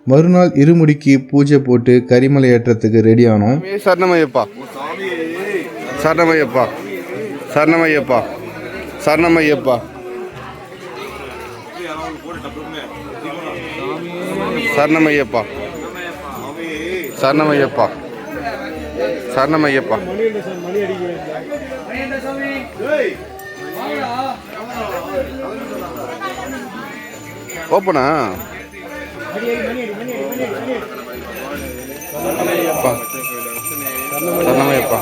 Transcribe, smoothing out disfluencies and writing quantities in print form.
மறுநாள் இருமுடிக்கு பூஜை போட்டு கரிமலை ஏற்றத்துக்கு ரெடி ஆனோம். சரணமையப்பா சரணமையப்பா சரணமையப்பா சரணமையப்பா சரணமையப்பா சரணமையப்பா சரணமையப்பா ஓப்பனா சரணமையப்பா